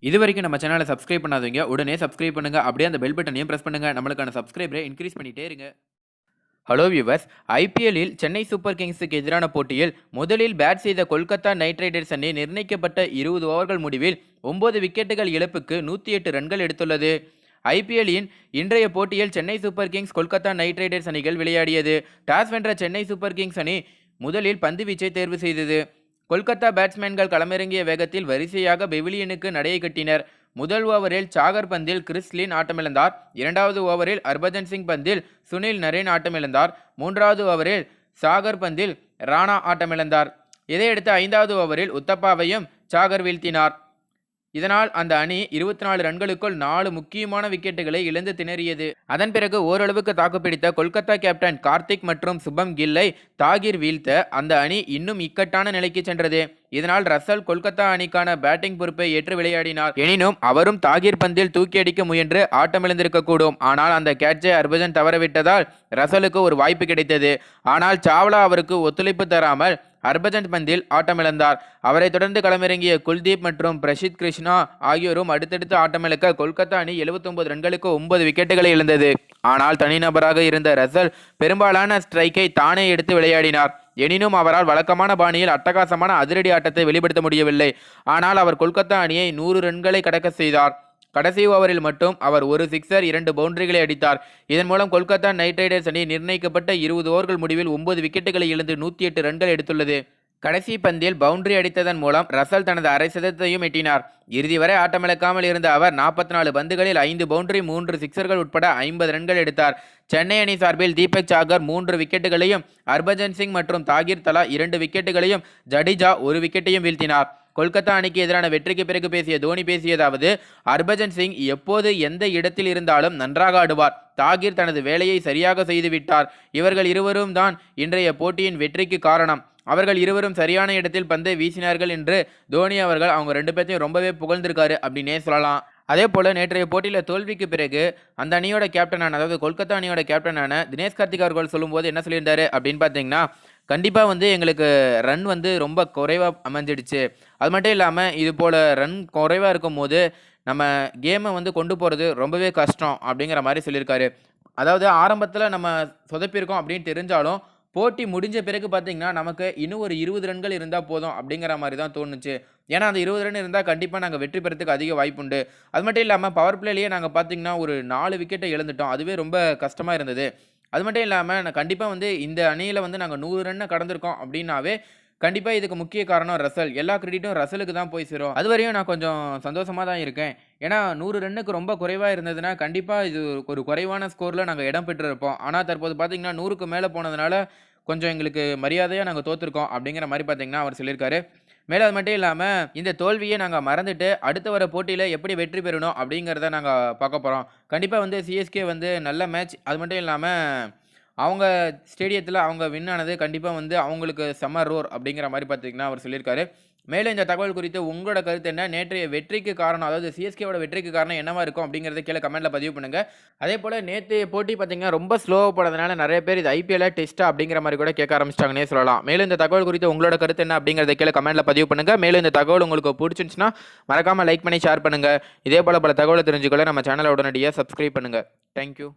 இதுவரைக்கும் நம்ம சேனலை சப்ஸ்கிரைப் பண்ணாதீங்க, உடனே சப்ஸ்கிரைப் பண்ணுங்க. அப்படியே அந்த பெல் பட்டனையும் பிரஸ் பண்ணுங்க. நம்மளுக்கான சப்ஸ்கிரைபரை இன்க்ரீஸ் பண்ணிட்டே இருங்க. ஹலோ வியூவர்ஸ், ஐபிஎல்லில் சென்னை சூப்பர் கிங்ஸுக்கு எதிரான போட்டியில் முதலில் பேட் செய்த கொல்கத்தா நைட் ரைடர்ஸ் அணி நிர்ணயிக்கப்பட்ட 20 ஓவர்கள் முடிவில் 9 விக்கெட்டுகள் இழப்புக்கு 108 ரன்கள் எடுத்துள்ளது. ஐபிஎல்லின் இன்றைய போட்டியில் Chennai super Kings Kolkata night Riders அணிகள் விளையாடியது. டாஸ் வென்ற சென்னை சூப்பர் கிங்ஸ் அணி முதலில் பந்து வீச்சை தேர்வு செய்தது. கொல்கத்தா பேட்ஸ்மேன்கள் களமிறங்கிய வேகத்தில் வரிசையாக பெவிலியனுக்கு நடையை கட்டினர். முதல் ஓவரில் சாகர் பந்தில் கிறிஸ்லின் ஆட்டமிழந்தார். இரண்டாவது ஓவரில் ஹர்பஜன் சிங் பந்தில் சுனில் நரேன் ஆட்டமிழந்தார். மூன்றாவது ஓவரில் சாகர் பந்தில் ராணா ஆட்டமிழந்தார். இதையடுத்து 5வது ஓவரில் உத்தப்பாவையும் சாகர் வீழ்த்தினார். இதனால் அந்த அணி 24 ரன்களுக்குள் 4 முக்கியமான விக்கெட்டுகளை இழந்து திணறியது. அதன் பிறகு ஓரளவுக்கு தாக்குப்பிடித்த கொல்கத்தா கேப்டன் கார்த்திக் மற்றும் சுபம் கில்லை தாகிர் வீழ்த்த அந்த அணி இன்னும் இக்கட்டான நிலைக்கு சென்றது. இதனால் ரசல் கொல்கத்தா அணிக்கான பேட்டிங் பொறுப்பை ஏற்று விளையாடினார். எனினும் அவரும் தாகிர் பந்தில் தூக்கி அடிக்க முயன்று ஆட்டமிழந்திருக்கக்கூடும். ஆனால் அந்த கேட்சை ஹர்பஜன் தவறவிட்டதால் ரசலுக்கு ஒரு வாய்ப்பு கிடைத்தது. ஆனால் சாவ்லா அவருக்கு ஒத்துழைப்பு தராமல் ஹர்பஜன் பந்தில் ஆட்டமிழந்தார். அவரை தொடர்ந்து களமிறங்கிய குல்தீப் மற்றும் பிரசித் கிருஷ்ணா ஆகியோரும் அடுத்தடுத்து ஆட்டமிழக்க கொல்கத்தா அணி 79 ரன்களுக்கு 9 விக்கெட்டுகளை இழந்தது. ஆனால் தனிநபராக இருந்த ரசல் பெரும்பாலான ஸ்ட்ரைக்கை தானே எடுத்து விளையாடினார். எனினும் அவரால் வழக்கமான பாணியில் அட்டகாசமான அதிரடி ஆட்டத்தை வெளிப்படுத்த முடியவில்லை. ஆனால் அவர் கொல்கத்தா அணியை 100 ரன்களை கடக்க செய்தார். கடைசி ஓவரில் மட்டும் அவர் ஒரு சிக்ஸர் 2 பவுண்டரிகளை அடித்தார். இதன் மூலம் கொல்கத்தா நைட் ரைடர்ஸ் அணி நிர்ணயிக்கப்பட்ட 20 ஓவர்கள் முடிவில் 9 விக்கெட்டுகளை இழந்து 108 ரன்கள் எடுத்துள்ளது. கடைசி பந்தில் பவுண்டரி அடித்ததன் மூலம் ரசல் தனது அரை சதத்தையும் எட்டினார். இறுதி வரை ஆட்டமிழக்காமல் இருந்த அவர் 44 பந்துகளில் 5 பவுண்டரி 3 சிக்ஸர்கள் உட்பட 50 ரன்கள் எடுத்தார். சென்னை அணி சார்பில் தீபக் சாகர் 3 விக்கெட்டுகளையும் ஹர்பஜன் சிங் மற்றும் தாகிர் தலா 2 விக்கெட்டுகளையும் ஜடேஜா 1 விக்கெட்டையும் வீழ்த்தினார். கொல்கத்தா அணிக்கு எதிரான வெற்றிக்கு பிறகு பேசிய தோனி பேசியதாவது, ஹர்பஜன் சிங் எப்போது எந்த இடத்தில் இருந்தாலும் நன்றாக ஆடுவார். தாகிர் தனது வேலையை சரியாக செய்துவிட்டார். இவர்கள் இருவரும் தான் இன்றைய போட்டியின் வெற்றிக்கு காரணம். அவர்கள் இருவரும் சரியான இடத்தில் பந்தை வீசினார்கள் என்று தோனி அவர்கள் அவங்க 2 பேர்த்தையும் ரொம்பவே புகழ்ந்திருக்காரு அப்படின்னே சொல்லலாம். அதே போல் நேற்றைய போட்டியில் தோல்விக்கு பிறகு அந்த அணியோட கேப்டனான, அதாவது கொல்கத்தா அணியோட கேப்டனான தினேஷ் கார்த்திக் அவர்கள் சொல்லும்போது என்ன சொல்லியிருந்தாரு அப்படின்னு பார்த்தீங்கன்னா, கண்டிப்பாக எங்களுக்கு ரன் ரொம்ப குறைவாக அமைஞ்சிடுச்சு. அது மட்டும் இல்லாமல் இது போல் ரன் குறைவாக இருக்கும் போது நம்ம கேமை கொண்டு போகிறது ரொம்பவே கஷ்டம் அப்படிங்கிற மாதிரி சொல்லியிருக்காரு. அதாவது ஆரம்பத்தில் நம்ம சொதப்பியிருக்கோம் அப்படின்னு தெரிஞ்சாலும் போட்டி முடிஞ்ச பிறகு பார்த்தீங்கன்னா நமக்கு இன்னும் ஒரு 20 ரன்கள் இருந்தால் போதும் அப்படிங்கிற மாதிரி தான் தோணுச்சு. ஏன்னா அந்த 20 ரன் இருந்தால் கண்டிப்பாக நாங்கள் வெற்றி பெறத்துக்கு அதிக வாய்ப்புண்டு. அது மட்டும் இல்லாமல் பவர் பிளேலேயே நாங்கள் பார்த்தீங்கன்னா ஒரு 4 விக்கெட்டை இழந்துட்டோம். அதுவே ரொம்ப கஷ்டமாக இருந்தது. அது மட்டும் இல்லாமல் நான் கண்டிப்பாக இந்த அணியில் நாங்கள் 100 ரன்னை கடந்திருக்கோம் அப்படின்னாவே கண்டிப்பாக இதுக்கு முக்கிய காரணம் ரசல். எல்லா கிரெடிட்டும் ரசலுக்கு தான் போய் சேரும். அதுவரையும் நான் கொஞ்சம் சந்தோஷமாக தான் இருக்கேன். ஏன்னா 100 ரன்னுக்கு ரொம்ப குறைவாக இருந்ததுன்னா கண்டிப்பாக இது ஒரு குறைவான ஸ்கோரில் நாங்கள் இடம் பெற்றிருப்போம். ஆனால் தற்போது பார்த்தீங்கன்னா 100க்கு மேலே போனதுனால கொஞ்சம் எங்களுக்கு மரியாதையாக நாங்கள் தோற்றுருக்கோம் அப்படிங்கிற மாதிரி பார்த்தீங்கன்னா அவர் சொல்லியிருக்காரு. மேலே அது மட்டும் இல்லாமல் இந்த தோல்வியை நாங்கள் மறந்துட்டு அடுத்த வர போட்டியில் எப்படி வெற்றி பெறணும் அப்படிங்கிறத நாங்கள் பார்க்க போகிறோம். கண்டிப்பாக சிஎஸ்கே நல்ல மேட்ச். அது மட்டும் இல்லாமல் அவங்க ஸ்டேடியத்தில் அவங்க வின் ஆனது கண்டிப்பாக அவங்களுக்கு செம்ம ரோர் அப்படிங்கிற மாதிரி பார்த்தீங்கன்னா அவர் சொல்லியிருக்காரு. மேலும் இந்த தகவல் குறித்து உங்களோட கருத்து என்ன? நேற்றைய வெற்றிக்கு காரணம், அதாவது சிஎஸ்கேவோட வெற்றிக்கு காரணம் என்னவா இருக்கும் அப்படிங்கிறத கீழே கமெண்ட்டில் பதிவு பண்ணுங்கள். அதே போல் நேற்றைய போட்டி பார்த்தீங்கன்னா ரொம்ப ஸ்லோவாக போனதுனால நிறைய பேர் இது ஐபிஎல் டெஸ்ட்டா அப்படிங்கிற மாதிரி கூட கேட்க ஆரம்பிச்சிட்டாங்கன்னே சொல்லலாம். மேலும் இந்த தகவல் குறித்து உங்களோட கருத்து என்ன அப்படிங்கிறத கீழே கமெண்ட்டில் பதிவு பண்ணுங்கள். மேலும் இந்த தகவல் உங்களுக்கு பிடிச்சிருந்துச்சுன்னா மறக்காமல் லைக் பண்ணி ஷேர் பண்ணுங்கள். இதே போல் பல தகவலை தெரிஞ்சுக்கொள்ள நம்ம சேனலை உடனடியாக சப்ஸ்கிரைப் பண்ணுங்கள். தேங்க்யூ.